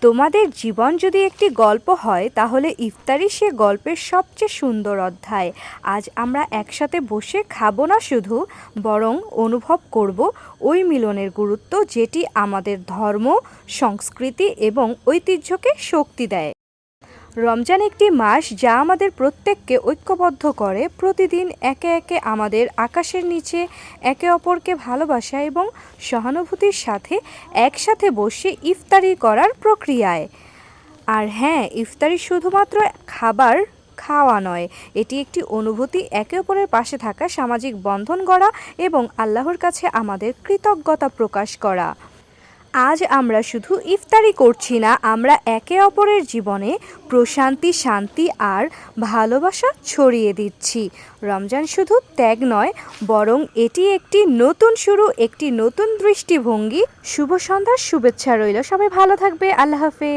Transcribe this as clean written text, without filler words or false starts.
তোমাদের জীবন যদি একটি গল্প হয় তাহলে ইফতারি সে গল্পের সবচেয়ে সুন্দর অধ্যায়। আজ আমরা একসাথে বসে খাবো না শুধু, বরং অনুভব করব ওই মিলনের গুরুত্ব যেটি আমাদের ধর্ম, সংস্কৃতি এবং ঐতিহ্যকে শক্তি দেয়। রমজান একটি মাস যা আমাদের প্রত্যেককে ঐক্যবদ্ধ করে, প্রতিদিন একে একে আমাদের আকাশের নিচে একে অপরকে ভালোবাসা এবং সহানুভূতির সাথে একসাথে বসে ইফতারি করার প্রক্রিয়ায়। আর হ্যাঁ, ইফতারি শুধুমাত্র খাবার খাওয়া নয়, এটি একটি অনুভূতি, একে অপরের পাশে থাকা, সামাজিক বন্ধন গড়া এবং আল্লাহর কাছে আমাদের কৃতজ্ঞতা প্রকাশ করা। আজ আমরা শুধু ইফতারি করছি না, আমরা একে অপরের জীবনে প্রশান্তি, শান্তি আর ভালোবাসা ছড়িয়ে দিচ্ছি। রমজান শুধু ত্যাগ নয়, বরং এটি একটি নতুন শুরু, একটি নতুন দৃষ্টিভঙ্গি। শুভ সন্ধ্যার শুভেচ্ছা রইল। সবাই ভালো থাকবে। আল্লাহ হাফেজ।